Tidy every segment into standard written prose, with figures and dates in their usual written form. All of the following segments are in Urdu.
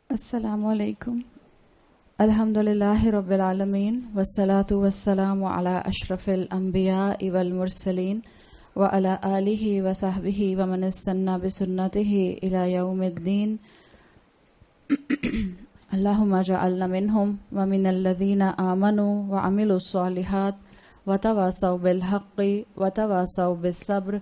السلام علیکم. الحمد للہ رب العالمین والصلاة والسلام علی اشرف الانبیاء والمرسلین وعلی آلہ وصحبہ ومن استنى بسنتہ الی یوم الدین. اللہم اجعلنا منہم ومن الذین آمنوا وعملوا الصالحات وتواصوا بالحق وتواصوا بالصبر.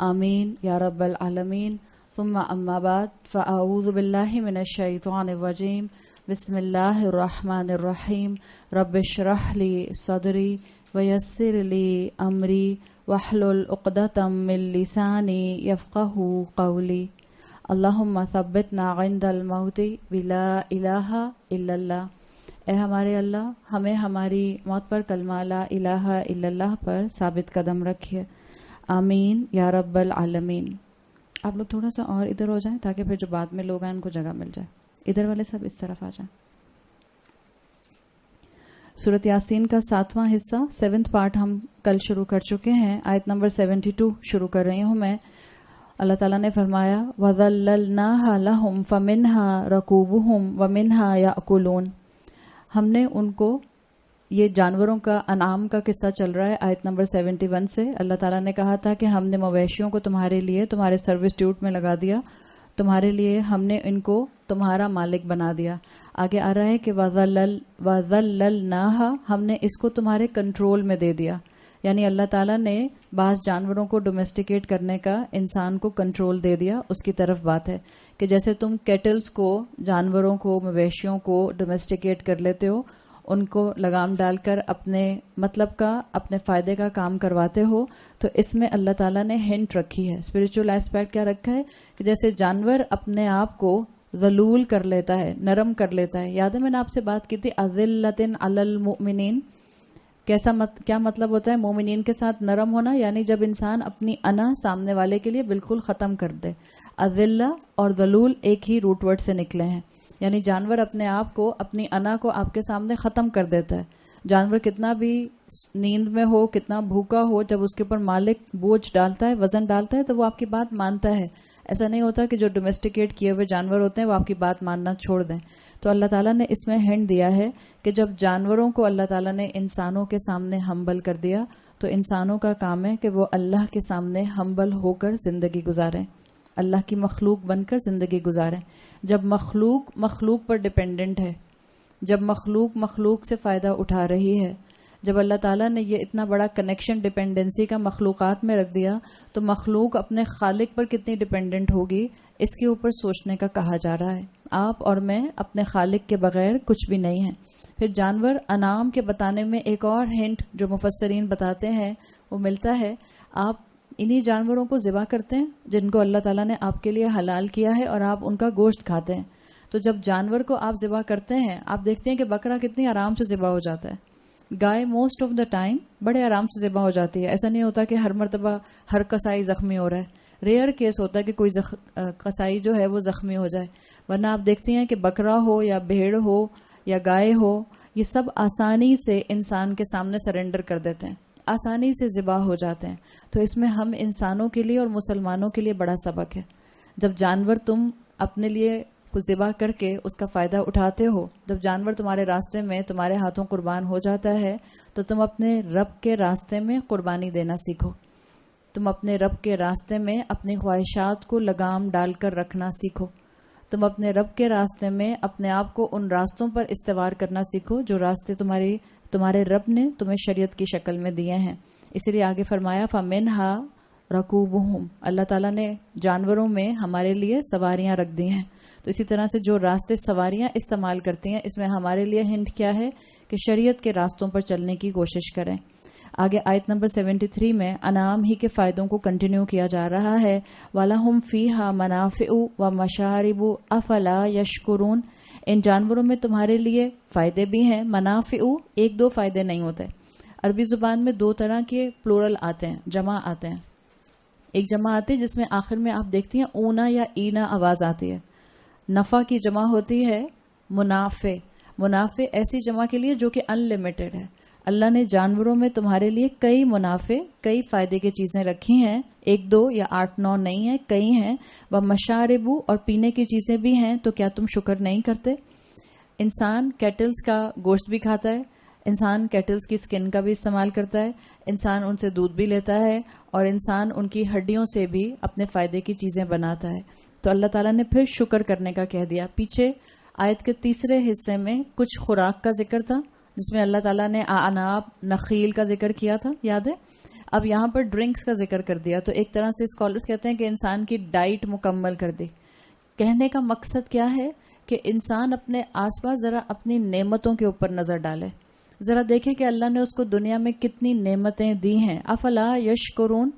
آمین یا رب العالمین. ثم اما بعد فاعوذ باللہ من الشیطان الرجیم. بسم اللہ الرحمن الرحیم. رب اشرح لی صدری ویسر لی امری واحلل عقدۃ من لسانی یفقہوا قولی. اللہم ثبتنا عند الموت بلا الہ الا اللہ. اے ہمارے اللہ، ہمیں ہماری موت پر کلمہ لا الہ الا اللہ پر ثابت قدم رکھیے. آمین یا رب العالمین. آپ لوگ تھوڑا سا اور ادھر ہو جائیں تاکہ پھر جو بعد میں لوگ ہیں ان کو جگہ مل جائے. ادھر والے سب اس طرف آ جائیں. سورۃ یاسین کا 7واں حصہ 7th پارٹ ہم کل شروع کر چکے ہیں. آیت نمبر 72 شروع کر رہی ہوں میں. اللہ تعالیٰ نے فرمایا وَذَلَّلْنَاهَا لَهُمْ فَمِنْهَا رَكُوبُهُمْ وَمِنْهَا يَأْكُلُونَ. ہم نے ان کو، یہ جانوروں کا انعام کا قصہ چل رہا ہے آیت نمبر 71 سے. اللہ تعالیٰ نے کہا تھا کہ ہم نے مویشیوں کو تمہارے لیے تمہارے سروسٹیوٹ میں لگا دیا، تمہارے لیے ہم نے ان کو تمہارا مالک بنا دیا. آگے آ رہا ہے کہ وَذَلَّلْنَاهَا، ہم نے اس کو تمہارے کنٹرول میں دے دیا. یعنی اللہ تعالیٰ نے بعض جانوروں کو ڈومیسٹیکیٹ کرنے کا انسان کو کنٹرول دے دیا. اس کی طرف بات ہے کہ جیسے تم کیٹلز کو، جانوروں کو، مویشیوں کو ڈومیسٹیکیٹ کر لیتے ہو، ان کو لگام ڈال کر اپنے مطلب کا، اپنے فائدے کا کام کرواتے ہو، تو اس میں اللہ تعالیٰ نے ہنٹ رکھی ہے. اسپرچول ایسپیکٹ کیا رکھا ہے کہ جیسے جانور اپنے آپ کو ذلول کر لیتا ہے، نرم کر لیتا ہے. یاد ہے میں نے آپ سے بات کی تھی اذلۃ علی المؤمنین. کیا مطلب ہوتا ہے مومنین کے ساتھ نرم ہونا؟ یعنی جب انسان اپنی انا سامنے والے کے لیے بالکل ختم کر دے. اذلہ اور ذلول ایک ہی روٹ ورڈ سے نکلے ہیں. یعنی جانور اپنے آپ کو، اپنی انا کو آپ کے سامنے ختم کر دیتا ہے. جانور کتنا بھی نیند میں ہو، کتنا بھوکا ہو، جب اس کے اوپر مالک بوجھ ڈالتا ہے، وزن ڈالتا ہے، تو وہ آپ کی بات مانتا ہے. ایسا نہیں ہوتا کہ جو ڈومیسٹیکیٹ کیے ہوئے جانور ہوتے ہیں وہ آپ کی بات ماننا چھوڑ دیں. تو اللہ تعالیٰ نے اس میں ہنٹ دیا ہے کہ جب جانوروں کو اللہ تعالیٰ نے انسانوں کے سامنے ہمبل کر دیا، تو انسانوں کا کام ہے کہ وہ اللہ کے سامنے ہمبل ہو کر زندگی گزاریں، اللہ کی مخلوق بن کر زندگی گزاریں. جب مخلوق پر ڈیپینڈنٹ ہے، جب مخلوق سے فائدہ اٹھا رہی ہے، جب اللہ تعالیٰ نے یہ اتنا بڑا کنیکشن ڈیپینڈنسی کا مخلوقات میں رکھ دیا، تو مخلوق اپنے خالق پر کتنی ڈیپینڈنٹ ہوگی، اس کے اوپر سوچنے کا کہا جا رہا ہے. آپ اور میں اپنے خالق کے بغیر کچھ بھی نہیں ہیں. پھر جانور انعام کے بتانے میں ایک اور ہنٹ جو مفسرین بتاتے ہیں وہ ملتا ہے. آپ انہی جانوروں کو ذبح کرتے ہیں جن کو اللہ تعالیٰ نے آپ کے لیے حلال کیا ہے، اور آپ ان کا گوشت کھاتے ہیں. تو جب جانور کو آپ ذبح کرتے ہیں، آپ دیکھتے ہیں کہ بکرا کتنی آرام سے ذبح ہو جاتا ہے. گائے موسٹ آف دا ٹائم بڑے آرام سے ذبح ہو جاتی ہے. ایسا نہیں ہوتا کہ ہر مرتبہ ہر کسائی زخمی ہو رہا ہے. ریئر کیس ہوتا ہے کہ کوئی کسائی جو ہے وہ زخمی ہو جائے. ورنہ آپ دیکھتے ہیں کہ بکرا ہو یا بھیڑ ہو یا گائے ہو، یہ سب آسانی سے انسان کے سامنے سرنڈر کر دیتے ہیں، آسانی سے ذبح ہو جاتے ہیں. تو اس میں ہم انسانوں کے لیے اور مسلمانوں کے لیے بڑا سبق ہے. جب جانور تم اپنے لیے کچھ ذبح کر کے اس کا فائدہ اٹھاتے ہو، جب جانور تمہارے راستے میں تمہارے ہاتھوں قربان ہو جاتا ہے، تو تم اپنے رب کے راستے میں قربانی دینا سیکھو. تم اپنے رب کے راستے میں اپنی خواہشات کو لگام ڈال کر رکھنا سیکھو. تم اپنے رب کے راستے میں اپنے آپ کو ان راستوں پر استوار کرنا سیکھو جو راستے تمہارے رب نے تمہیں شریعت کی شکل میں دیے ہیں. اسی لیے آگے فرمایا فَمِنْهَا رَكُوبُهُمْ. اللہ تعالیٰ نے جانوروں میں ہمارے لیے سواریاں رکھ دی ہیں. تو اسی طرح سے جو راستے سواریاں استعمال کرتی ہیں، اس میں ہمارے لیے ہنٹ کیا ہے کہ شریعت کے راستوں پر چلنے کی کوشش کریں. آگے آیت نمبر 73 میں انعام ہی کے فائدوں کو کنٹینیو کیا جا رہا ہے. وَلَهُمْ فِيهَا مَنَافِعُ وَمَشَارِبُ أَفَلَا يَشْكُرُونَ. ان جانوروں میں تمہارے لیے فائدے بھی ہیں. منافع ایک دو فائدے نہیں ہوتے. عربی زبان میں دو طرح کے پلورل آتے ہیں، جمع آتے ہیں. ایک جمع آتی ہے جس میں آخر میں آپ دیکھتی ہیں اونا یا اینا آواز آتی ہے. نفع کی جمع ہوتی ہے منافع. منافع ایسی جمع کے لیے جو کہ ان لمیٹڈ ہے. اللہ نے جانوروں میں تمہارے لیے کئی منافع، کئی فائدے کی چیزیں رکھی ہیں، 1 2 یا 8 9 نہیں ہیں، کئی ہیں. وہ مشاربو اور پینے کی چیزیں بھی ہیں، تو کیا تم شکر نہیں کرتے؟ انسان کیٹلز کا گوشت بھی کھاتا ہے، انسان کیٹلز کی سکن کا بھی استعمال کرتا ہے، انسان ان سے دودھ بھی لیتا ہے، اور انسان ان کی ہڈیوں سے بھی اپنے فائدے کی چیزیں بناتا ہے. تو اللہ تعالیٰ نے پھر شکر کرنے کا کہہ دیا. پیچھے آیت کے تیسرے حصے میں کچھ خوراک کا ذکر تھا، جس میں اللہ تعالیٰ نے اعناب، نخیل کا ذکر کیا تھا، یاد ہے؟ اب یہاں پر ڈرنکس کا ذکر کر دیا. تو ایک طرح سے اسکالرز کہتے ہیں کہ انسان کی ڈائٹ مکمل کر دی. کہنے کا مقصد کیا ہے کہ انسان اپنے آس پاس ذرا اپنی نعمتوں کے اوپر نظر ڈالے، ذرا دیکھے کہ اللہ نے اس کو دنیا میں کتنی نعمتیں دی ہیں. افلا یشکرون،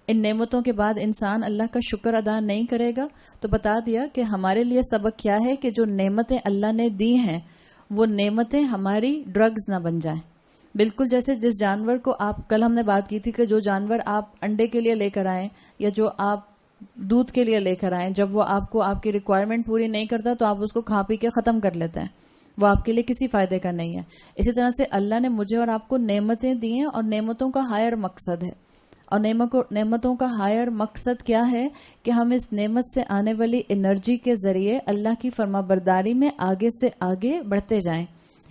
ان نعمتوں کے بعد انسان اللہ کا شکر ادا نہیں کرے گا. تو بتا دیا کہ ہمارے لیے سبق کیا ہے کہ جو نعمتیں اللہ نے دی ہیں وہ نعمتیں ہماری ڈرگز نہ بن جائیں. بالکل جیسے جس جانور کو آپ، کل ہم نے بات کی تھی کہ جو جانور آپ انڈے کے لیے لے کر آئیں یا جو آپ دودھ کے لیے لے کر آئیں، جب وہ آپ کو آپ کی ریکوائرمنٹ پوری نہیں کرتا تو آپ اس کو کھا پی کے ختم کر لیتے ہیں، وہ آپ کے لیے کسی فائدے کا نہیں ہے. اسی طرح سے اللہ نے مجھے اور آپ کو نعمتیں دی ہیں، اور نعمتوں کا ہائر مقصد ہے. اور نعمتوں کا ہائر مقصد کیا ہے کہ ہم اس نعمت سے آنے والی انرجی کے ذریعے اللہ کی فرما برداری میں آگے سے آگے بڑھتے جائیں.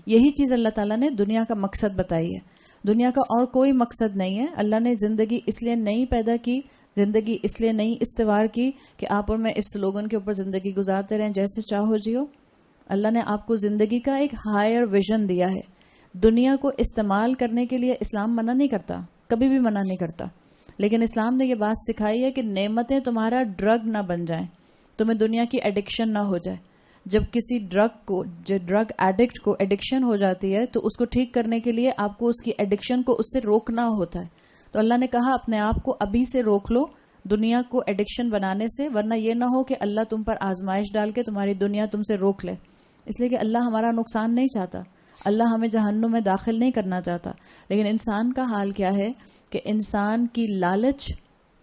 یہی چیز اللہ تعالیٰ نے دنیا کا مقصد بتائی ہے. دنیا کا اور کوئی مقصد نہیں ہے. اللہ نے زندگی اس لیے نہیں پیدا کی، زندگی اس لیے نہیں استوار کی کہ آپ اور میں اس سلوگن کے اوپر زندگی گزارتے رہیں جیسے چاہو جیو. اللہ نے آپ کو زندگی کا ایک ہائر ویژن دیا ہے. دنیا کو استعمال کرنے کے لیے اسلام منع نہیں کرتا، کبھی بھی منع نہیں کرتا، لیکن اسلام نے یہ بات سکھائی ہے کہ نعمتیں تمہارا ڈرگ نہ بن جائیں، تمہیں دنیا کی ایڈکشن نہ ہو جائے. جب کسی ڈرگ ایڈکٹ کو ایڈکشن ہو جاتی ہے تو اس کو ٹھیک کرنے کے لیے آپ کو اس کی ایڈکشن کو اس سے روکنا ہوتا ہے. تو اللہ نے کہا اپنے آپ کو ابھی سے روک لو دنیا کو ایڈکشن بنانے سے، ورنہ یہ نہ ہو کہ اللہ تم پر آزمائش ڈال کے تمہاری دنیا تم سے روک لے. اس لیے کہ اللہ ہمارا نقصان نہیں چاہتا، اللہ ہمیں جہنم میں داخل نہیں کرنا چاہتا. لیکن انسان کا حال کیا ہے کہ انسان کی لالچ،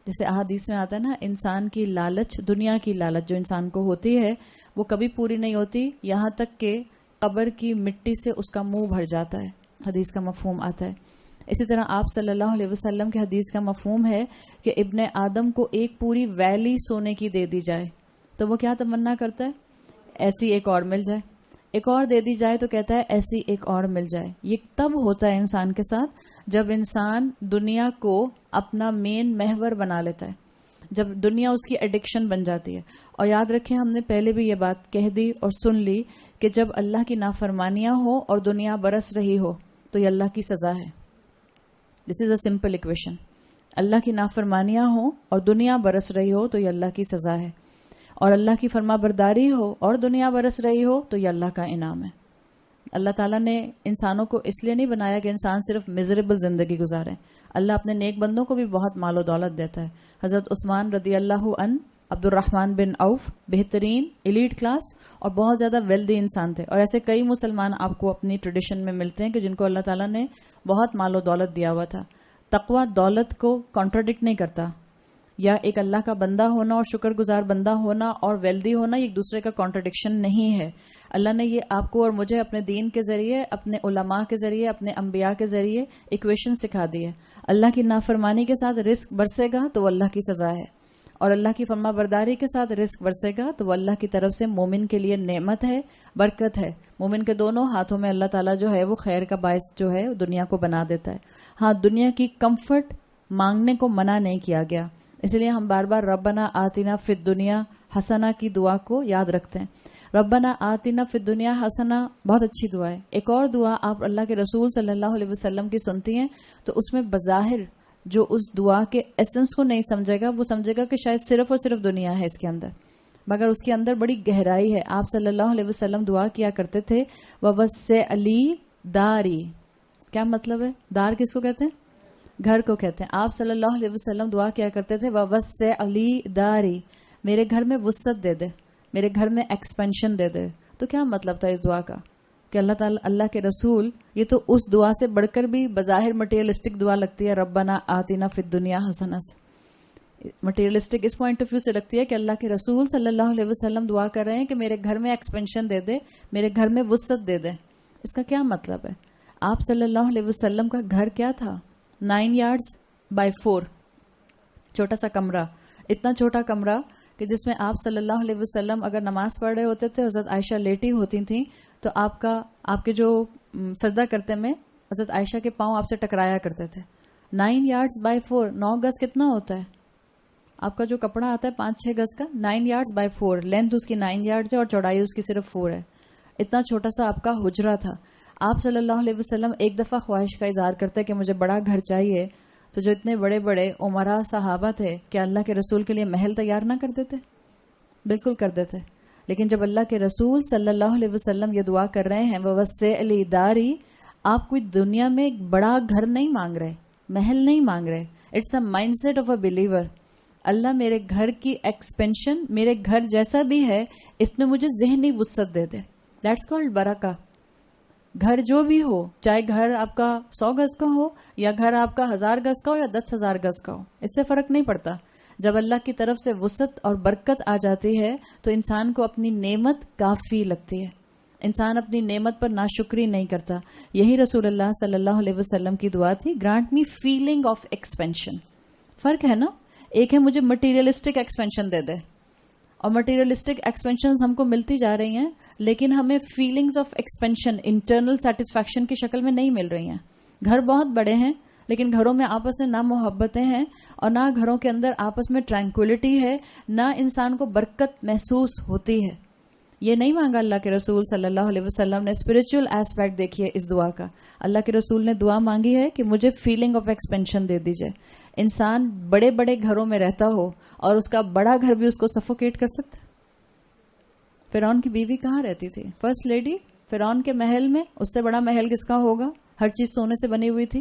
جیسے احادیث میں آتا ہے نا، انسان کی لالچ، دنیا کی لالچ جو انسان کو ہوتی ہے وہ کبھی پوری نہیں ہوتی، یہاں تک کہ قبر کی مٹی سے اس کا منہ بھر جاتا ہے. حدیث کا مفہوم آتا ہے. اسی طرح آپ صلی اللہ علیہ وسلم کے حدیث کا مفہوم ہے کہ ابن آدم کو ایک پوری ویلی سونے کی دے دی جائے تو وہ کیا تمنا کرتا ہے؟ ایسی ایک اور مل جائے. ایک اور دے دی جائے تو کہتا ہے ایسی ایک اور مل جائے. یہ تب ہوتا ہے انسان کے ساتھ جب انسان دنیا کو اپنا مین محور بنا لیتا ہے، جب دنیا اس کی ایڈکشن بن جاتی ہے. اور یاد رکھیں ہم نے پہلے بھی یہ بات کہہ دی اور سن لی کہ جب اللہ کی نافرمانیاں ہو اور دنیا برس رہی ہو تو یہ اللہ کی سزا ہے. دس از اے سمپل اکویشن. اللہ کی نافرمانیاں ہو اور دنیا برس رہی ہو تو یہ اللہ کی سزا ہے، اور اللہ کی فرما برداری ہو اور دنیا برس رہی ہو تو یہ اللہ کا انعام ہے. اللہ تعالیٰ نے انسانوں کو اس لیے نہیں بنایا کہ انسان صرف میزریبل زندگی گزارے. اللہ اپنے نیک بندوں کو بھی بہت مال و دولت دیتا ہے. حضرت عثمان رضی اللہ عنہ، عبد الرحمن بن عوف، بہترین ایلیٹ کلاس اور بہت زیادہ ویلدی انسان تھے. اور ایسے کئی مسلمان آپ کو اپنی ٹریڈیشن میں ملتے ہیں کہ جن کو اللہ تعالیٰ نے بہت مال و دولت دیا ہوا تھا. تقوی دولت کو کانٹراڈکٹ نہیں کرتا، یا ایک اللہ کا بندہ ہونا اور شکر گزار بندہ ہونا اور ویلدی ہونا ایک دوسرے کا کانٹراڈکشن نہیں ہے. اللہ نے یہ آپ کو اور مجھے اپنے دین کے ذریعے، اپنے علماء کے ذریعے، اپنے انبیاء کے ذریعے ایکویشن سکھا دی ہے. اللہ کی نافرمانی کے ساتھ رزق برسے گا تو وہ اللہ کی سزا ہے، اور اللہ کی فرما برداری کے ساتھ رزق برسے گا تو وہ اللہ کی طرف سے مومن کے لیے نعمت ہے، برکت ہے. مومن کے دونوں ہاتھوں میں اللہ تعالیٰ جو ہے وہ خیر کا باعث جو ہے دنیا کو بنا دیتا ہے. ہاں، دنیا کی کمفرٹ مانگنے کو منع نہیں کیا گیا، اس لیے ہم بار بار ربنا آتنا فی الدنیا حسنہ کی دعا کو یاد رکھتے ہیں. ربنا آتنا فی الدنیا حسنہ بہت اچھی دعا ہے. ایک اور دعا آپ اللہ کے رسول صلی اللہ علیہ وسلم کی سنتی ہیں تو اس میں بظاہر جو اس دعا کے ایسنس کو نہیں سمجھے گا وہ سمجھے گا کہ شاید صرف اور صرف دنیا ہے اس کے اندر، مگر اس کے اندر بڑی گہرائی ہے. آپ صلی اللہ علیہ وسلم دعا کیا کرتے تھے وَوَسِّعْ عَلِي دَارِي. کیا مطلب ہے؟ دار کس کو کہتے ہیں؟ گھر کو کہتے ہیں. آپ صلی اللہ علیہ وسلم دعا کیا کرتے تھے وَوَسِّعْ عَلِي دَارِي، میرے گھر میں وسعت دے دے، میرے گھر میں ایکسپینشن دے دے. تو کیا مطلب تھا اس دعا کا کہ اللہ تعالیٰ، اللہ کے رسول، یہ تو اس دعا سے بڑھ کر بھی بظاہر مٹیریلسٹک دعا لگتی ہے. ربنا آتنا فی الدنیا حسنہ مٹیریلسٹک اس پوائنٹ آف ویو سے لگتی ہے کہ اللہ کے رسول صلی اللہ علیہ وسلم دعا کر رہے ہیں کہ میرے گھر میں ایکسپینشن دے دے، میرے گھر میں وسعت دے دے. اس کا کیا مطلب ہے؟ آپ صلی اللہ علیہ وسلم کا گھر کیا تھا؟ 9 yards by 4، چھوٹا سا کمرہ، اتنا چھوٹا کمرہ کہ جس میں آپ صلی اللہ علیہ وسلم اگر نماز پڑھ رہے ہوتے تھے، حضرت عائشہ لیٹی ہوتی تھیں تو آپ کے جو سجدہ کرتے میں حضرت عائشہ کے پاؤں آپ سے ٹکرایا کرتے تھے۔ 9 yards by 4، 9 گز کتنا ہوتا ہے؟ آپ کا جو کپڑا آتا ہے 5-6 گز کا، 9 yards by 4، لینتھ اس کی 9 yards ہے اور چوڑائی اس کی صرف 4 ہے۔ اتنا چھوٹا سا آپ کا حجرہ تھا۔ آپ صلی اللہ علیہ وسلم ایک دفعہ خواہش کا اظہار کرتے کہ مجھے بڑا گھر چاہیے، تو جو اتنے بڑے بڑے عمرا صحابہ تھے کہ اللہ کے رسول کے لیے محل تیار نہ کر دیتے؟ بالکل کر دیتے۔ لیکن جب اللہ کے رسول صلی اللہ علیہ وسلم یہ دعا کر رہے ہیں وَوَسِّعْ لِي دَارِي، آپ کوئی دنیا میں ایک بڑا گھر نہیں مانگ رہے، محل نہیں مانگ رہے، it's a mind set of a believer. Allah میرے گھر کی ایکسپینشن، میرے گھر جیسا بھی ہے اس میں مجھے ذہنی وسعت دے دے، دیٹس کالڈ برکہ۔ گھر جو بھی ہو، چاہے گھر آپ کا 100 گز کا ہو یا گھر آپ کا 1000 گز کا ہو یا 10,000 گز کا ہو، اس سے فرق نہیں پڑتا۔ جب اللہ کی طرف سے وسعت اور برکت آ جاتی ہے تو انسان کو اپنی نعمت کافی لگتی ہے، انسان اپنی نعمت پر ناشکری نہیں کرتا۔ یہی رسول اللہ صلی اللہ علیہ وسلم کی دعا تھی، grant me feeling of expansion. فرق ہے نا، ایک ہے مجھے مٹیریلسٹک ایکسپینشن دے دے، اور مٹیریلسٹک ایکسپینشن ہم کو ملتی جا رہی ہیں لیکن ہمیں feelings of expansion, internal satisfaction کی شکل میں نہیں مل رہی ہیں۔ گھر بہت بڑے ہیں لیکن گھروں میں آپس میں نہ محبتیں ہیں اور نہ گھروں کے اندر آپس میں ٹرینکولیٹی ہے، نہ انسان کو برکت محسوس ہوتی ہے۔ یہ نہیں مانگا اللہ کے رسول صلی اللہ علیہ وسلم نے، اسپرچل ایسپیکٹ دیکھیے اس دعا کا۔ اللہ کے رسول نے دعا مانگی ہے کہ مجھے فیلنگ آف ایکسپینشن دے دیجئے۔ انسان بڑے بڑے گھروں میں رہتا ہو اور اس کا بڑا گھر بھی اس کو سفوکیٹ کر سکتا ہے۔ فرعون کی بیوی کہاں رہتی تھی؟ فرسٹ لیڈی فرعون کے محل میں، اس سے بڑا محل کس کا ہوگا؟ ہر چیز سونے سے بنی ہوئی تھی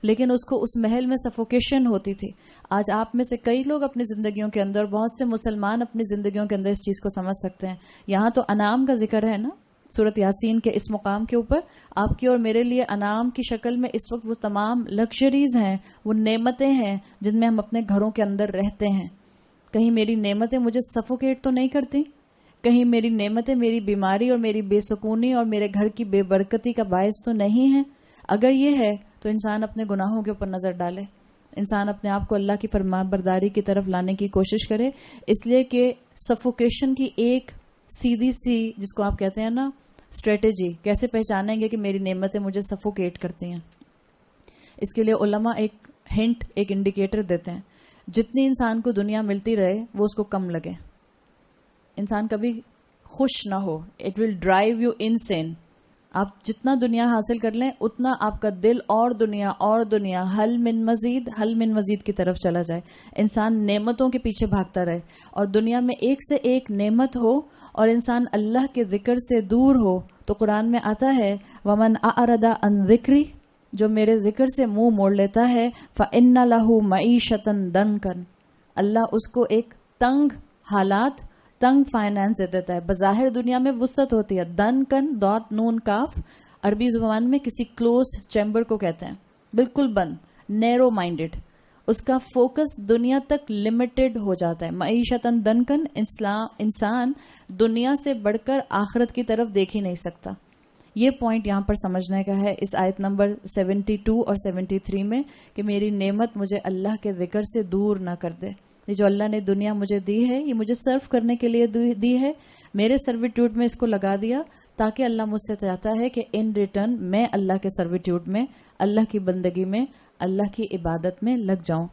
لیکن اس کو اس محل میں سفوکیشن ہوتی تھی۔ آج آپ میں سے کئی لوگ اپنی زندگیوں کے اندر، بہت سے مسلمان اپنی زندگیوں کے اندر اس چیز کو سمجھ سکتے ہیں۔ یہاں تو انعام کا ذکر ہے نا، سورۃ یاسین کے اس مقام کے اوپر آپ کی اور میرے لیے انعام کی شکل میں اس وقت وہ تمام لگژریز ہیں، وہ نعمتیں ہیں جن میں ہم اپنے گھروں کے اندر رہتے ہیں۔ کہیں میری نعمتیں مجھے سفوکیٹ تو نہیں کرتی؟ کہیں میری نعمتیں میری بیماری اور میری بے سکونی اور میرے گھر کی بے برکتی کا باعث تو نہیں ہیں؟ اگر یہ ہے تو انسان اپنے گناہوں کے اوپر نظر ڈالے، انسان اپنے آپ کو اللہ کی فرمان برداری کی طرف لانے کی کوشش کرے، اس لیے کہ سفوکیشن کی ایک سیدھی سی، جس کو آپ کہتے ہیں نا اسٹریٹجی، کیسے پہچانیں گے کہ میری نعمتیں مجھے سفوکیٹ کرتی ہیں؟ اس کے لیے علماء ایک ہنٹ، ایک انڈیکیٹر دیتے ہیں، جتنی انسان کو دنیا ملتی رہے وہ اس کو کم لگے۔ انسان کبھی خوش نہ ہو، it will drive you insane. آپ جتنا دنیا حاصل کر لیں اتنا آپ کا دل اور دنیا حل من مزید کی طرف چلا جائے، انسان نعمتوں کے پیچھے بھاگتا رہے اور دنیا میں ایک سے ایک نعمت ہو اور انسان اللہ کے ذکر سے دور ہو۔ تو قرآن میں آتا ہے وَمَنْ أَعْرَضَ عَنْ ذِكْرِي، جو میرے ذکر سے منہ موڑ لیتا ہے فَإِنَّ لَهُ مَعِيشَةً ضَنْكًا، اللہ اس کو ایک تنگ حالات، تنگ فائنانس دے دیتا ہے۔ بظاہر دنیا میں وسعت ہوتی ہے، دن کن دات نون کاف عربی زبان میں کسی کلوز چیمبر کو کہتے ہیں، بالکل بند، نیرو مائنڈڈ، اس کا فوکس دنیا تک لمیٹڈ ہو جاتا ہے۔ معیشتاً دنکن، انسان دنیا سے بڑھ کر آخرت کی طرف دیکھ ہی نہیں سکتا۔ یہ پوائنٹ یہاں پر سمجھنے کا ہے اس آیت نمبر 72 اور 73 میں کہ میری نعمت مجھے اللہ کے ذکر سے دور نہ کر دے۔ یہ جو اللہ نے دنیا مجھے دی ہے، یہ مجھے سرو کرنے کے لیے دی ہے، میرے سرویٹیوڈ میں اس کو لگا دیا تاکہ اللہ مجھ سے چاہتا ہے کہ ان ریٹرن میں اللہ کے سرویٹیوڈ میں، اللہ کی بندگی میں، اللہ کی عبادت میں لگ جاؤں۔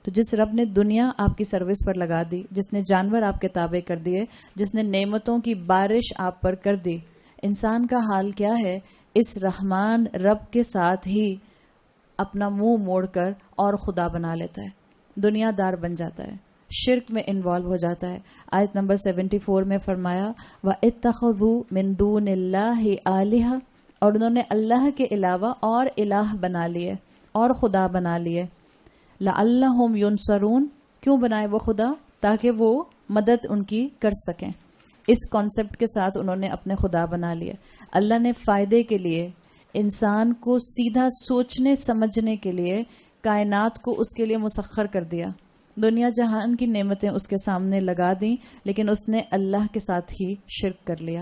تو جس رب نے دنیا آپ کی سروس پر لگا دی، جس نے جانور آپ کے تابع کر دیے، جس نے نعمتوں کی بارش آپ پر کر دی، انسان کا حال کیا ہے؟ اس رحمان رب کے ساتھ ہی اپنا منہ موڑ کر اور خدا بنا لیتا ہے، دنیا دار بن جاتا ہے، شرک میں انوالو ہو جاتا ہے۔ آیت نمبر 74 میں فرمایا وَاتَّخَذُوا مِن دُونِ اللَّهِ آلِهَةً، اور انہوں نے اللہ کے علاوہ اور الہ بنا لیے اور خدا بنا لیے۔ لَعَلَّهُمْ يُنصَرُونَ، کیوں بنائے وہ خدا؟ تاکہ وہ مدد ان کی کر سکیں۔ اس کانسیپٹ کے ساتھ انہوں نے اپنے خدا بنا لیے۔ اللہ نے فائدے کے لیے انسان کو سیدھا سوچنے سمجھنے کے لیے کائنات کو اس کے لیے مسخر کر دیا، دنیا جہان کی نعمتیں اس کے سامنے لگا دیں، لیکن اس نے اللہ کے ساتھ ہی شرک کر لیا۔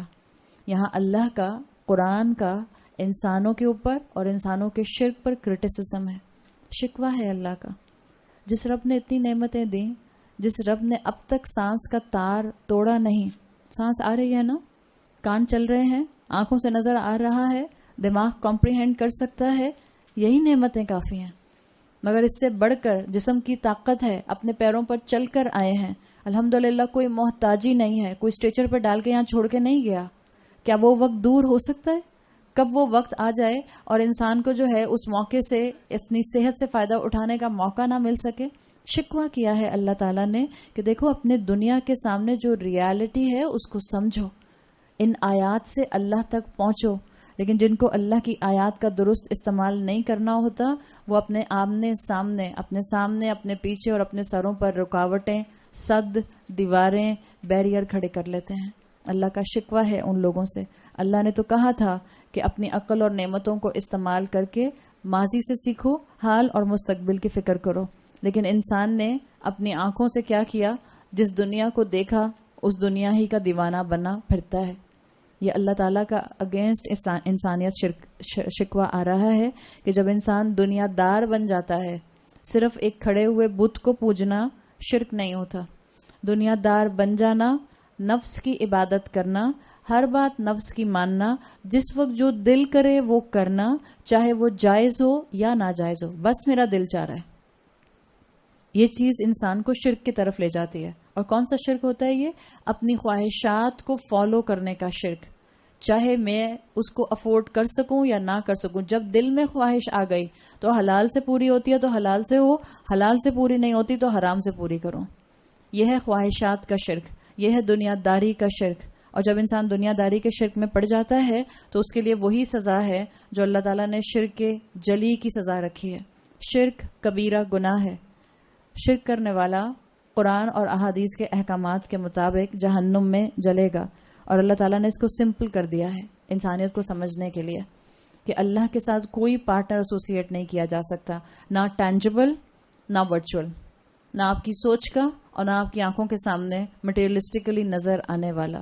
یہاں اللہ کا، قرآن کا انسانوں کے اوپر اور انسانوں کے شرک پر کرٹیسزم ہے، شکوہ ہے اللہ کا. جس رب نے اتنی نعمتیں دیں، جس رب نے اب تک سانس کا تار توڑا نہیں، سانس آ رہی ہے نا، کان چل رہے ہیں، آنکھوں سے نظر آ رہا ہے، دماغ کمپریہینڈ کر سکتا ہے، یہی نعمتیں کافی ہیں. مگر اس سے بڑھ کر جسم کی طاقت ہے، اپنے پیروں پر چل کر آئے ہیں، الحمدللہ کوئی محتاجی نہیں ہے، کوئی اسٹریچر پہ ڈال کے یہاں چھوڑ کے نہیں گیا. کیا وہ وقت دور ہو سکتا ہے؟ کب وہ وقت آ جائے اور انسان کو جو ہے اس موقع سے، اپنی صحت سے فائدہ اٹھانے کا موقع نہ مل سکے. شکوہ کیا ہے اللہ تعالیٰ نے کہ دیکھو اپنے دنیا کے سامنے جو ریالٹی ہے اس کو سمجھو، ان آیات سے اللہ تک پہنچو. لیکن جن کو اللہ کی آیات کا درست استعمال نہیں کرنا ہوتا، وہ اپنے آمنے سامنے، اپنے پیچھے اور اپنے سروں پر رکاوٹیں، سد، دیواریں، بیریئر کھڑے کر لیتے ہیں. اللہ کا شکوہ ہے ان لوگوں سے. اللہ نے تو کہا تھا کہ اپنی عقل اور نعمتوں کو استعمال کر کے ماضی سے سیکھو، حال اور مستقبل کی فکر کرو. لیکن انسان نے اپنی آنکھوں سے کیا کیا؟ جس دنیا کو دیکھا اس دنیا ہی کا دیوانہ بنا پھرتا ہے. یہ اللہ تعالیٰ کا اگینسٹ انسانیت شکوہ آ رہا ہے کہ جب انسان دنیا دار بن جاتا ہے، صرف ایک کھڑے ہوئے بت کو پوجنا شرک نہیں ہوتا. دنیا دار بن جانا، نفس کی عبادت کرنا، ہر بات نفس کی ماننا، جس وقت جو دل کرے وہ کرنا، چاہے وہ جائز ہو یا ناجائز ہو، بس میرا دل چاہ رہا ہے، یہ چیز انسان کو شرک کی طرف لے جاتی ہے. اور کون سا شرک ہوتا ہے یہ؟ اپنی خواہشات کو فالو کرنے کا شرک. چاہے میں اس کو افورڈ کر سکوں یا نہ کر سکوں، جب دل میں خواہش آ گئی تو حلال سے پوری ہوتی ہے تو حلال سے ہو، حلال سے پوری نہیں ہوتی تو حرام سے پوری کروں. یہ ہے خواہشات کا شرک، یہ ہے دنیا داری کا شرک. اور جب انسان دنیا داری کے شرک میں پڑ جاتا ہے تو اس کے لیے وہی سزا ہے جو اللہ تعالیٰ نے شرک کے جلی کی سزا رکھی ہے. شرک کبیرہ گناہ ہے. شرک کرنے والا قرآن اور احادیث کے احکامات کے مطابق جہنم میں جلے گا. اور اللہ تعالیٰ نے اس کو سمپل کر دیا ہے انسانیت کو سمجھنے کے لیے کہ اللہ کے ساتھ کوئی پارٹنر ایسوسیٹ نہیں کیا جا سکتا، نہ ٹینجبل نہ ورچوئل، نہ آپ کی سوچ کا اور نہ آپ کی آنکھوں کے سامنے مٹیریلسٹکلی نظر آنے والا.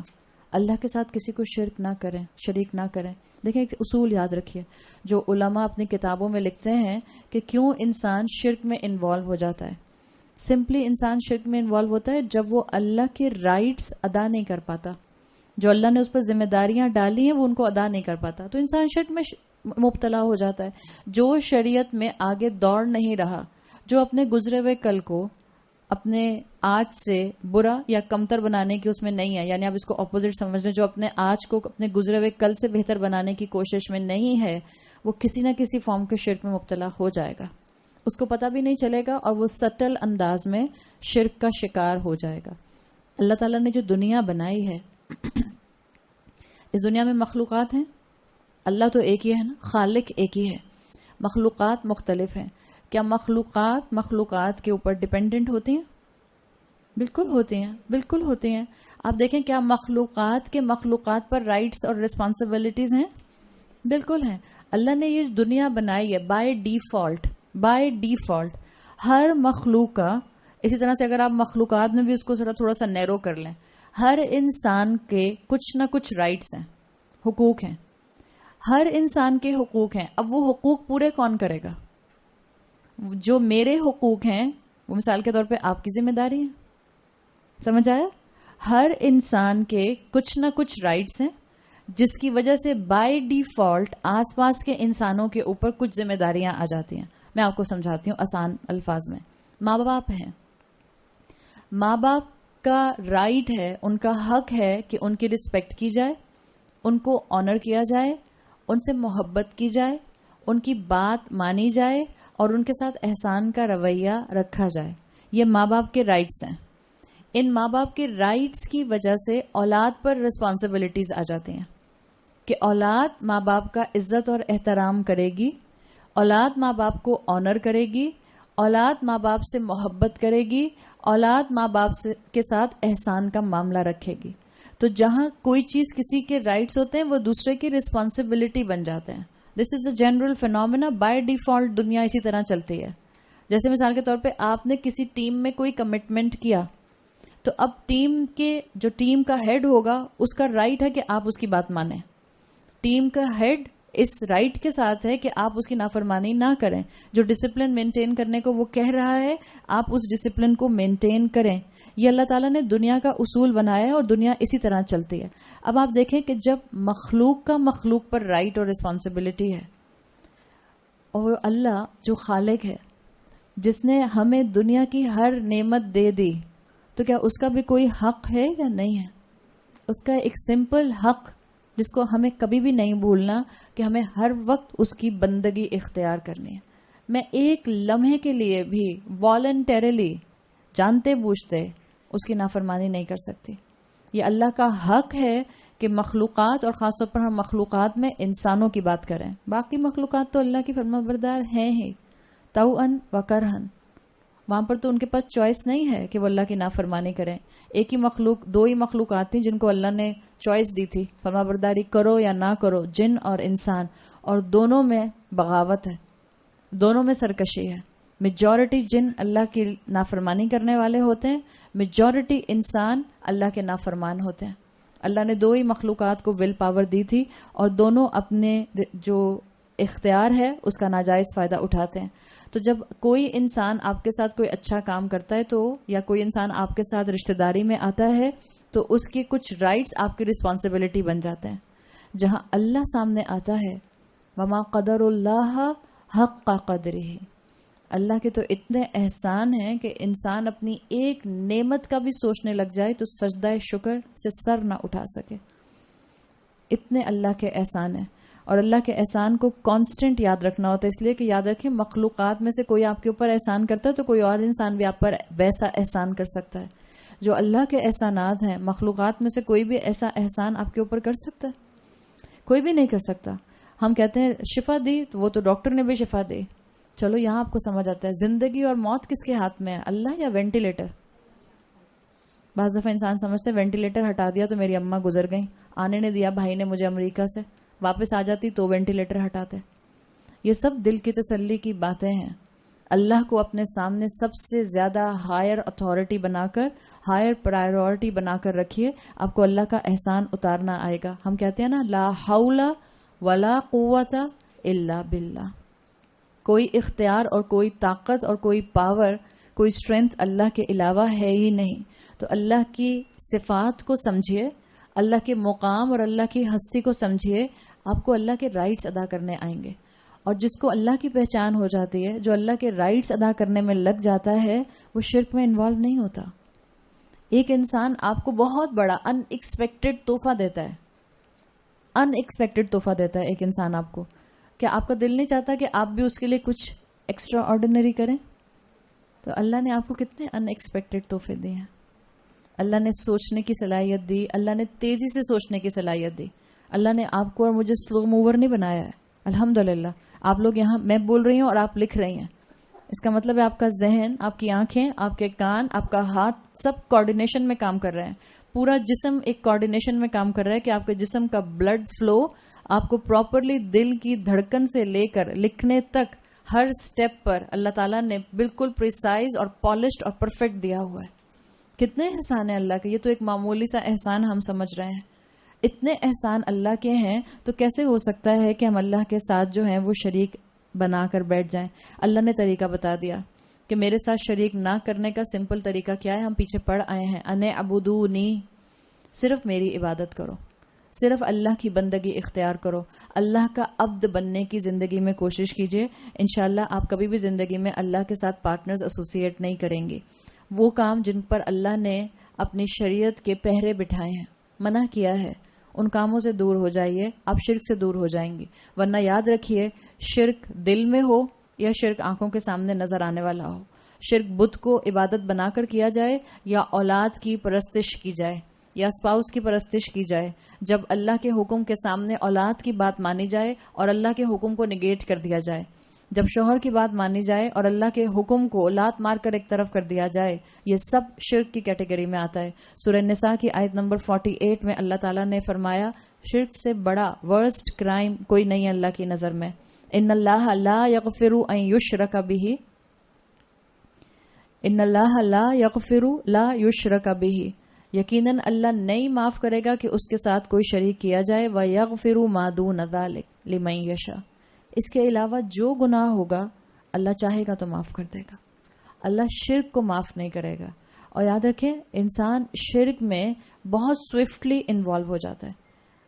اللہ کے ساتھ کسی کو شرک نہ کریں، شریک نہ کریں. دیکھیں ایک اصول یاد رکھیے جو علماء اپنی کتابوں میں لکھتے ہیں کہ کیوں انسان شرک میں انوالو ہو جاتا ہے. سمپلی انسان شرک میں انوالو ہوتا ہے جب وہ اللہ کے رائٹس ادا نہیں کر پاتا، جو اللہ نے اس پر ذمہ داریاں ڈالی ہیں وہ ان کو ادا نہیں کر پاتا، تو انسان شرک میں مبتلا ہو جاتا ہے. جو شریعت میں آگے دوڑ نہیں رہا، جو اپنے گزرے ہوئے کل کو اپنے آج سے برا یا کمتر بنانے کی اس میں نہیں ہے، یعنی آپ اس کو اپوزٹ سمجھ لیں، جو اپنے آج کو اپنے گزرے ہوئے کل سے بہتر بنانے کی کوشش میں نہیں ہے، وہ کسی نہ کسی فارم کے شرک میں مبتلا ہو جائے گا. اس کو پتہ بھی نہیں چلے گا اور وہ سٹل انداز میں شرک کا شکار ہو جائے گا. اللہ تعالیٰ نے جو دنیا بنائی ہے، اس دنیا میں مخلوقات ہیں. اللہ تو ایک ہی ہے نا، خالق ایک ہی ہے، مخلوقات مختلف ہیں. کیا مخلوقات کے اوپر ڈیپینڈنٹ ہوتی ہیں؟ بالکل ہوتی ہیں، بالکل ہوتی ہیں. آپ دیکھیں کیا مخلوقات پر رائٹس اور ریسپانسبلٹیز ہیں؟ بالکل ہیں. اللہ نے یہ دنیا بنائی ہے بائی ڈیفالٹ ہر مخلوق کا. اسی طرح سے اگر آپ مخلوقات میں بھی اس کو تھوڑا سا نیرو کر لیں، ہر انسان کے کچھ نہ کچھ رائٹس ہیں، حقوق ہیں. ہر انسان کے حقوق ہیں. اب وہ حقوق پورے کون کرے گا؟ جو میرے حقوق ہیں وہ مثال کے طور پہ آپ کی ذمہ داری ہے. سمجھ آیا؟ ہر انسان کے کچھ نہ کچھ رائٹس ہیں جس کی وجہ سے بائی ڈیفالٹ آس پاس کے انسانوں کے اوپر کچھ ذمہ داریاں آ جاتی ہیں. میں آپ کو سمجھاتی ہوں آسان الفاظ میں. ماں باپ ہیں، ماں باپ کا رائٹ ہے، ان کا حق ہے کہ ان کی رسپیکٹ کی جائے، ان کو آنر کیا جائے، ان سے محبت کی جائے، ان کی بات مانی جائے اور ان کے ساتھ احسان کا رویہ رکھا جائے. یہ ماں باپ کے رائٹس ہیں. ان ماں باپ کے رائٹس کی وجہ سے اولاد پر رسپانسبلٹیز آ جاتی ہیں کہ اولاد ماں باپ کا عزت اور احترام کرے گی، اولاد ماں باپ کو آنر کرے گی، اولاد ماں باپ سے محبت کرے گی، اولاد ماں باپ کے ساتھ احسان کا معاملہ رکھے گی. تو جہاں کوئی چیز کسی کے رائٹس ہوتے ہیں وہ دوسرے کی رسپانسبلٹی بن جاتے ہیں. This is a general phenomena. By default دنیا اسی طرح چلتی ہے. جیسے مثال کے طور پہ آپ نے کسی ٹیم میں کوئی کمٹمنٹ کیا تو اب ٹیم کا ہیڈ ہوگا اس کا رائٹ ہے کہ آپ اس کی بات مانیں. ٹیم کا ہیڈ اس رائٹ کے ساتھ ہے کہ آپ اس کی نافرمانی نہ کریں. جو ڈسپلن مینٹین کرنے کو وہ کہہ رہا ہے آپ اس ڈسپلن کو مینٹین کریں. یہ اللہ تعالیٰ نے دنیا کا اصول بنایا ہے اور دنیا اسی طرح چلتی ہے. اب آپ دیکھیں کہ جب مخلوق کا مخلوق پر رائٹ اور رسپانسبلٹی ہے، اور اللہ جو خالق ہے جس نے ہمیں دنیا کی ہر نعمت دے دی، تو کیا اس کا بھی کوئی حق ہے یا نہیں ہے؟ اس کا ایک سمپل حق جس کو ہمیں کبھی بھی نہیں بھولنا کہ ہمیں ہر وقت اس کی بندگی اختیار کرنی ہے. میں ایک لمحے کے لیے بھی والنٹریلی جانتے بوجھتے اس کی نافرمانی نہیں کر سکتی. یہ اللہ کا حق ہے کہ مخلوقات اور خاص طور پر ہم مخلوقات میں انسانوں کی بات کریں. باقی مخلوقات تو اللہ کی فرما بردار ہیں ہی، طوعاً و کرہاً. وہاں پر تو ان کے پاس چوائس نہیں ہے کہ وہ اللہ کی نافرمانی کریں. ایک ہی مخلوق، دو ہی مخلوقات تھیں جن کو اللہ نے چوائس دی تھی فرما برداری کرو یا نہ کرو، جن اور انسان، اور دونوں میں بغاوت ہے، دونوں میں سرکشی ہے. میجورٹی جن اللہ کی نافرمانی کرنے والے ہوتے ہیں، میجورٹی انسان اللہ کے نافرمان ہوتے ہیں. اللہ نے دو ہی مخلوقات کو ول پاور دی تھی اور دونوں اپنے جو اختیار ہے اس کا ناجائز فائدہ اٹھاتے ہیں. تو جب کوئی انسان آپ کے ساتھ کوئی اچھا کام کرتا ہے تو، یا کوئی انسان آپ کے ساتھ رشتہ داری میں آتا ہے تو اس کے کچھ رائٹس آپ کی رسپانسبلٹی بن جاتے ہیں. جہاں اللہ سامنے آتا ہے وما قدر اللہ حق قدرہ، اللہ کے تو اتنے احسان ہیں کہ انسان اپنی ایک نعمت کا بھی سوچنے لگ جائے تو سجدہ شکر سے سر نہ اٹھا سکے. اتنے اللہ کے احسان ہیں، اور اللہ کے احسان کو کانسٹنٹ یاد رکھنا ہوتا ہے. اس لیے کہ یاد رکھیں مخلوقات میں سے کوئی آپ کے اوپر احسان کرتا ہے تو کوئی اور انسان بھی آپ پر ویسا احسان کر سکتا ہے. جو اللہ کے احسانات ہیں مخلوقات میں سے کوئی بھی ایسا احسان آپ کے اوپر کر سکتا ہے؟ کوئی بھی نہیں کر سکتا. ہم کہتے ہیں شفا دی تو وہ تو ڈاکٹر نے بھی شفا دی. چلو یہاں آپ کو سمجھ آتا ہے زندگی اور موت کس کے ہاتھ میں ہے، اللہ یا وینٹیلیٹر؟ بعض دفعہ انسان سمجھتا ہے وینٹیلیٹر ہٹا دیا تو میری اماں گزر گئیں، آنے نے دیا بھائی نے مجھے امریکہ سے، واپس آ جاتی تو وینٹیلیٹر ہٹاتے. یہ سب دل کی تسلی کی باتیں ہیں. اللہ کو اپنے سامنے سب سے زیادہ ہائر اتھارٹی بنا کر، ہائر پرائیورٹی بنا کر رکھیے، آپ کو اللہ کا احسان اتارنا آئے گا. ہم کہتے ہیں نا لا حول ولا قوت الا باللہ. کوئی اختیار اور کوئی طاقت اور کوئی پاور، کوئی اسٹرینتھ اللہ کے علاوہ ہے ہی نہیں. تو اللہ کی صفات کو سمجھیے، اللہ کے مقام اور اللہ کی ہستی کو سمجھیے، آپ کو اللہ کے رائٹس ادا کرنے آئیں گے. اور جس کو اللہ کی پہچان ہو جاتی ہے، جو اللہ کے رائٹس ادا کرنے میں لگ جاتا ہے، وہ شرک میں انوالو نہیں ہوتا. ایک انسان آپ کو بہت بڑا ان ایکسپیکٹڈ تحفہ دیتا ہے، ان ایکسپیکٹڈ تحفہ دیتا ہے ایک انسان آپ کو. کیا آپ کا دل نہیں چاہتا کہ آپ بھی اس کے لیے کچھ ایکسٹرا آرڈینری کریں؟ تو اللہ نے آپ کو کتنے ان ایکسپیکٹڈ تحفے دیے ہیں. اللہ نے سوچنے کی صلاحیت دی، اللہ نے تیزی سے سوچنے کی صلاحیت دی. اللہ نے آپ کو اور مجھے سلو موور نہیں بنایا ہے. الحمدللہ آپ لوگ یہاں، میں بول رہی ہوں اور آپ لکھ رہی ہیں، اس کا مطلب ہے آپ کا ذہن، آپ کی آنکھیں، آپ کے کان، آپ کا ہاتھ سب کوارڈینیشن میں کام کر رہے ہیں. پورا جسم ایک کوارڈینیشن میں کام کر رہا ہے کہ آپ کے جسم کا بلڈ فلو آپ کو پراپرلی دل کی دھڑکن سے لے کر لکھنے تک ہر سٹیپ پر اللہ تعالیٰ نے بالکل پریسائز اور پالشڈ اور پرفیکٹ دیا ہوا ہے. کتنے احسان ہیں اللہ کے. یہ تو ایک معمولی سا احسان ہم سمجھ رہے ہیں. اتنے احسان اللہ کے ہیں تو کیسے ہو سکتا ہے کہ ہم اللہ کے ساتھ جو ہیں وہ شریک بنا کر بیٹھ جائیں. اللہ نے طریقہ بتا دیا کہ میرے ساتھ شریک نہ کرنے کا سمپل طریقہ کیا ہے. ہم پیچھے پڑھ آئے ہیں ان اعبدونی، صرف میری عبادت کرو، صرف اللہ کی بندگی اختیار کرو، اللہ کا عبد بننے کی زندگی میں کوشش کیجئے. انشاءاللہ آپ کبھی بھی زندگی میں اللہ کے ساتھ پارٹنرز ایسوسیٹ نہیں کریں گے. وہ کام جن پر اللہ نے اپنی شریعت کے پہرے بٹھائے ہیں، منع کیا ہے، ان کاموں سے دور ہو جائیے، آپ شرک سے دور ہو جائیں گے. ورنہ یاد رکھیے شرک دل میں ہو یا شرک آنکھوں کے سامنے نظر آنے والا ہو، شرک بت کو عبادت بنا کر کیا جائے یا اولاد کی پرستش کی جائے یا اسپاؤس کی پرستش کی جائے، جب اللہ کے حکم کے سامنے اولاد کی بات مانی جائے اور اللہ کے حکم کو نگیٹ کر دیا جائے، جب شوہر کی بات مانی جائے اور اللہ کے حکم کو لات مار کر ایک طرف کر دیا جائے، یہ سب شرک کی کیٹیگری میں آتا ہے. سورہ نساء کی آیت نمبر 48 میں اللہ تعالیٰ نے فرمایا شرک سے بڑا ورسٹ کرائم کوئی نہیں ہے اللہ کی نظر میں. ان اللہ لا یغفر ان یشرک بہ، ان اللہ لا یغفر لا یشرک بہ، یقیناً اللہ نہیں معاف کرے گا کہ اس کے ساتھ کوئی شریک کیا جائے. وَيَغْفِرُ مَا دُونَ ذَلِكَ لِمَن يَشَاءُ. اس کے علاوہ جو گناہ ہوگا اللہ چاہے گا تو معاف کر دے گا. اللہ شرک کو معاف نہیں کرے گا. اور یاد رکھیں انسان شرک میں بہت سوئفٹلی انوالو ہو جاتا ہے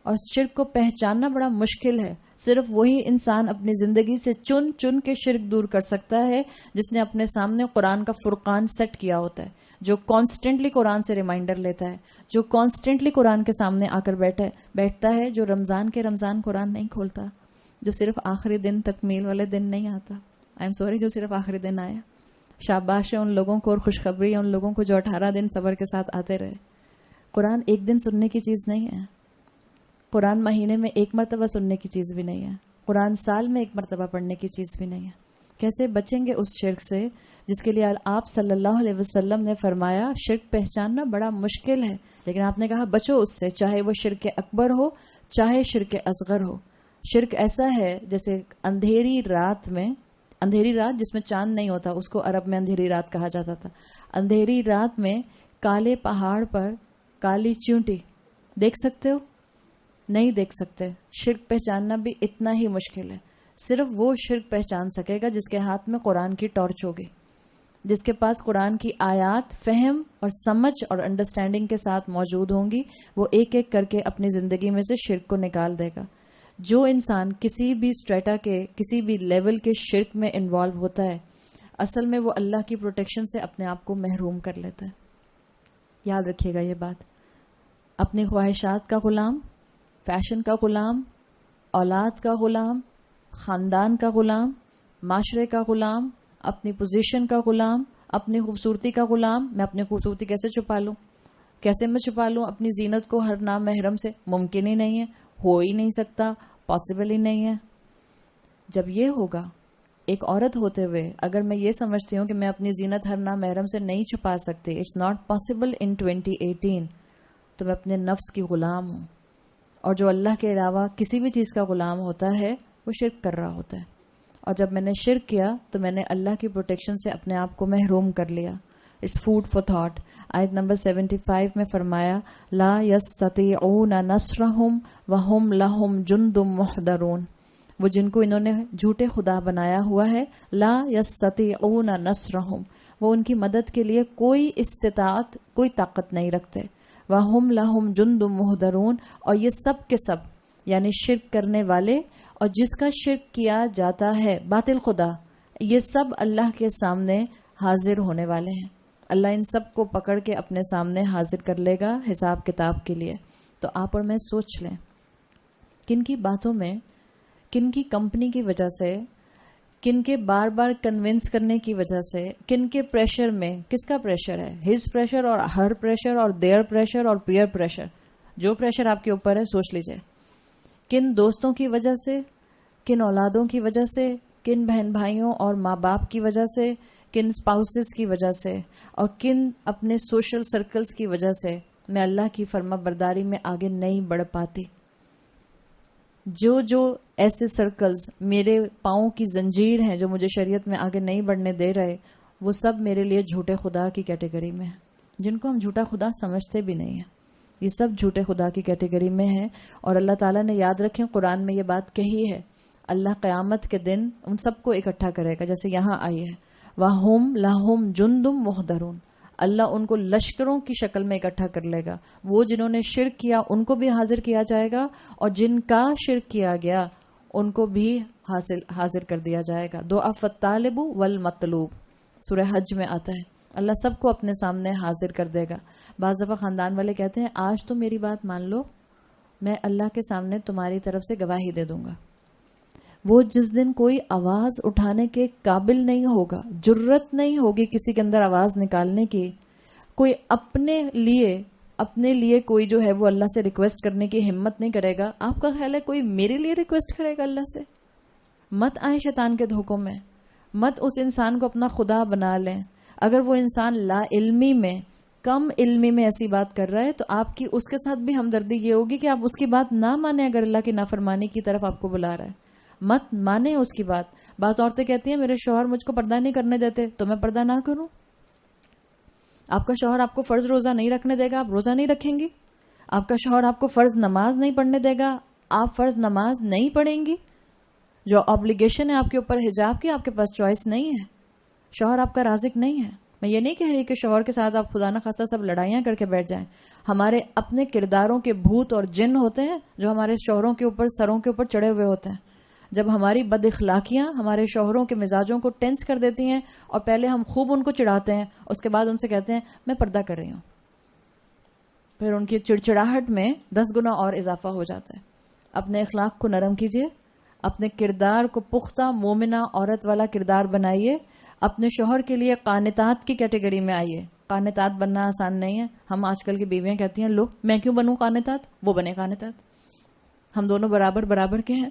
اور شرک کو پہچاننا بڑا مشکل ہے. صرف وہی انسان اپنی زندگی سے چن چن کے شرک دور کر سکتا ہے جس نے اپنے سامنے قرآن کا فرقان سیٹ کیا ہوتا ہے, جو کانسٹنٹلی قرآن سے ریمائنڈر لیتا ہے, جو کانسٹنٹلی قرآن کے سامنے آ کر بیٹھتا ہے, جو رمضان کے رمضان قرآن نہیں کھولتا, جو صرف آخری دن تکمیل والے دن نہیں آتا. آئی ایم سوری جو صرف آخری دن آیا. شاباش ہے ان لوگوں کو اور خوشخبری ہے ان لوگوں کو جو 18 دن صبر کے ساتھ آتے رہے. قرآن ایک دن سننے کی چیز نہیں ہے. قرآن مہینے میں ایک مرتبہ سننے کی چیز بھی نہیں ہے. قرآن سال میں ایک مرتبہ پڑھنے کی چیز بھی نہیں ہے. کیسے بچیں گے اس شرک سے جس کے لیے آپ صلی اللہ علیہ وسلم نے فرمایا شرک پہچاننا بڑا مشکل ہے, لیکن آپ نے کہا بچو اس سے, چاہے وہ شرک اکبر ہو چاہے شرک اصغر ہو. شرک ایسا ہے جیسے اندھیری رات جس میں چاند نہیں ہوتا, اس کو عرب میں اندھیری رات کہا جاتا تھا. اندھیری رات میں کالے پہاڑ پر کالی چیونٹی دیکھ سکتے ہو؟ نہیں دیکھ سکتے. شرک پہچاننا بھی اتنا ہی مشکل ہے. صرف وہ شرک پہچان سکے گا جس کے ہاتھ میں قرآن کی ٹارچ ہوگی, جس کے پاس قرآن کی آیات فہم اور سمجھ اور انڈرسٹینڈنگ کے ساتھ موجود ہوں گی. وہ ایک ایک کر کے اپنی زندگی میں سے شرک کو نکال دے گا. جو انسان کسی بھی اسٹریٹا کے کسی بھی لیول کے شرک میں انوالو ہوتا ہے اصل میں وہ اللہ کی پروٹیکشن سے اپنے آپ کو محروم کر لیتا ہے. یاد رکھیے گا یہ بات. اپنی خواہشات کا غلام, فیشن کا غلام, اولاد کا غلام, خاندان کا غلام, معاشرے کا غلام, اپنی پوزیشن کا غلام, اپنی خوبصورتی کا غلام. میں اپنی خوبصورتی کیسے چھپا لوں, کیسے میں چھپا لوں اپنی زینت کو ہر نامحرم سے؟ ممکن ہی نہیں ہے, ہو ہی نہیں سکتا, پاسبل ہی نہیں ہے. جب یہ ہوگا ایک عورت ہوتے ہوئے اگر میں یہ سمجھتی ہوں کہ میں اپنی زینت ہر نامحرم سے نہیں چھپا سکتی, اٹس ناٹ پاسبل ان 2018, تو میں اپنے نفس کی غلام ہوں. اور جو اللہ کے علاوہ کسی بھی چیز کا غلام ہوتا ہے وہ شرک کر رہا ہوتا ہے. اور جب میں نے شرک کیا تو میں نے اللہ کی پروٹیکشن سے اپنے آپ کو محروم کر لیا. It's food for thought. آیت نمبر 75 میں فرمایا لا یستطیعون نصرہم وہم لہم جند محضرون. وہ جن کو انہوں نے جھوٹے خدا بنایا ہوا ہے, لا یستطیعون نصرہم, وہ ان کی مدد کے لیے کوئی استطاعت کوئی طاقت نہیں رکھتے. وہم لہم جند محضرون, اور یہ سب کے سب یعنی شرک کرنے والے اور جس کا شرک کیا جاتا ہے باطل خدا, یہ سب اللہ کے سامنے حاضر ہونے والے ہیں. اللہ ان سب کو پکڑ کے اپنے سامنے حاضر کر لے گا حساب کتاب کے لیے. تو آپ اور میں سوچ لیں کن کی باتوں میں, کن کی کمپنی کی وجہ سے, کن کے بار بار کنونس کرنے کی وجہ سے, کن کے پریشر میں, کس کا پریشر ہے, ہز پریشر اور ہر پریشر اور دیئر پریشر اور پیئر پریشر, جو پریشر آپ کے اوپر ہے سوچ لیجئے. کن دوستوں کی وجہ سے, کن اولادوں کی وجہ سے, کن بہن بھائیوں اور ماں باپ کی وجہ سے, کن اسپاؤسز کی وجہ سے, اور کن اپنے سوشل سرکلز کی وجہ سے میں اللہ کی فرما برداری میں آگے نہیں بڑھ پاتی. جو ایسے سرکلز میرے پاؤں کی زنجیر ہیں جو مجھے شریعت میں آگے نہیں بڑھنے دے رہے, وہ سب میرے لیے جھوٹے خدا کی کیٹیگری میں ہیں, جن کو ہم جھوٹا خدا سمجھتے بھی نہیں ہیں. یہ سب جھوٹے خدا کی کیٹیگری میں ہیں. اور اللہ تعالیٰ نے یاد رکھیں قرآن میں یہ بات کہی ہے, اللہ قیامت کے دن ان سب کو اکٹھا کرے گا جیسے یہاں آئی ہے وَهُمْ لَهُمْ جُنْدٌ مُحْضَرُونَ. اللہ ان کو لشکروں کی شکل میں اکٹھا کر لے گا. وہ جنہوں نے شرک کیا ان کو بھی حاضر کیا جائے گا, اور جن کا شرک کیا گیا ان کو بھی حاضر کر دیا جائے گا. دعف الطالب والمطلوب سورہ حج میں آتا ہے. اللہ سب کو اپنے سامنے حاضر کر دے گا. بعض دفعہ خاندان والے کہتے ہیں آج تو میری بات مان لو, میں اللہ کے سامنے تمہاری طرف سے گواہی دے دوں گا. وہ جس دن کوئی آواز اٹھانے کے قابل نہیں ہوگا, جرت نہیں ہوگی کسی کے اندر آواز نکالنے کی, کوئی اپنے لیے کوئی جو ہے وہ اللہ سے ریکویسٹ کرنے کی ہمت نہیں کرے گا. آپ کا خیال ہے کوئی میرے لیے ریکویسٹ کرے گا اللہ سے؟ مت آئیں شیطان کے دھوکوں میں, مت اس انسان کو اپنا خدا بنا لیں. اگر وہ انسان لا علمی میں, کم علمی میں ایسی بات کر رہا ہے تو آپ کی اس کے ساتھ بھی ہمدردی یہ ہوگی کہ آپ اس کی بات نہ مانیں. اگر اللہ کی نافرمانی کی طرف آپ کو بلا رہا ہے مت مانیں اس کی بات. بعض عورتیں کہتی ہیں میرے شوہر مجھ کو پردہ نہیں کرنے دیتے تو میں پردہ نہ کروں. آپ کا شوہر آپ کو فرض روزہ نہیں رکھنے دے گا، آپ روزہ نہیں رکھیں گی. آپ کا شوہر آپ کو فرض نماز نہیں پڑھنے دے گا، آپ فرض نماز نہیں پڑھیں گی. جو آبلیگیشن ہے آپ کے اوپر حجاب کی، آپ کے پاس چوائس نہیں ہے. شوہر آپ کا رازق نہیں ہے. میں یہ نہیں کہہ رہی کہ شوہر کے ساتھ آپ خدا نخواستہ سب لڑائیاں کر کے بیٹھ جائیں. ہمارے اپنے کرداروں کے بھوت اور جن ہوتے ہیں جو ہمارے شوہروں کے اوپر، سروں کے اوپر چڑھے ہوئے ہوتے ہیں. جب ہماری بد اخلاقیاں ہمارے شوہروں کے مزاجوں کو ٹینس کر دیتی ہیں اور پہلے ہم خوب ان کو چڑھاتے ہیں، اس کے بعد ان سے کہتے ہیں میں پردہ کر رہی ہوں، پھر ان کی چڑچڑاہٹ میں 10 گنا اور اضافہ ہو جاتا ہے. اپنے اخلاق کو نرم کیجیے، اپنے کردار کو پختہ مومنہ عورت والا کردار بنائیے. اپنے شوہر کے لیے قانتات کی کیٹیگری میں آئیے. قانتات بننا آسان نہیں ہے. ہم آج کل کی بیویاں کہتی ہیں لو میں کیوں بنوں قانتات، وہ بنے قانتات. ہم دونوں برابر برابر کے ہیں.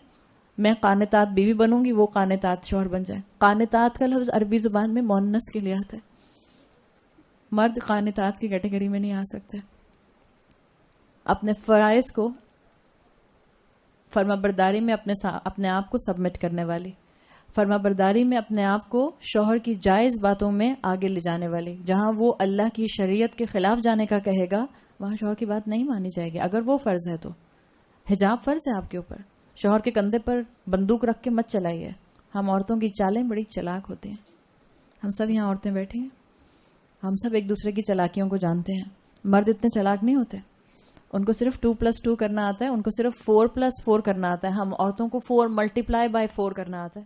میں قانتات بیوی بنوں گی، وہ قانتات شوہر بن جائے. قانتات کا لفظ عربی زبان میں مؤنث کے لیے آتا ہے. مرد قانتات کی کیٹیگری میں نہیں آ سکتے. اپنے فرائض کو فرما برداری میں اپنے آپ کو سبمٹ کرنے والی، فرما برداری میں اپنے آپ کو شوہر کی جائز باتوں میں آگے لے جانے والی. جہاں وہ اللہ کی شریعت کے خلاف جانے کا کہے گا وہاں شوہر کی بات نہیں مانی جائے گی. اگر وہ فرض ہے تو حجاب فرض ہے آپ کے اوپر. شوہر کے کندھے پر بندوق رکھ کے مت چلائیے. ہم عورتوں کی چالیں بڑی چلاک ہوتی ہیں. ہم سب یہاں عورتیں بیٹھی ہیں، ہم سب ایک دوسرے کی چلاکیوں کو جانتے ہیں. مرد اتنے چلاک نہیں ہوتے. ان کو صرف 2+2 کرنا آتا ہے، ان کو صرف 4+4 کرنا آتا ہے. ہم عورتوں کو 4 × 4 کرنا آتا ہے.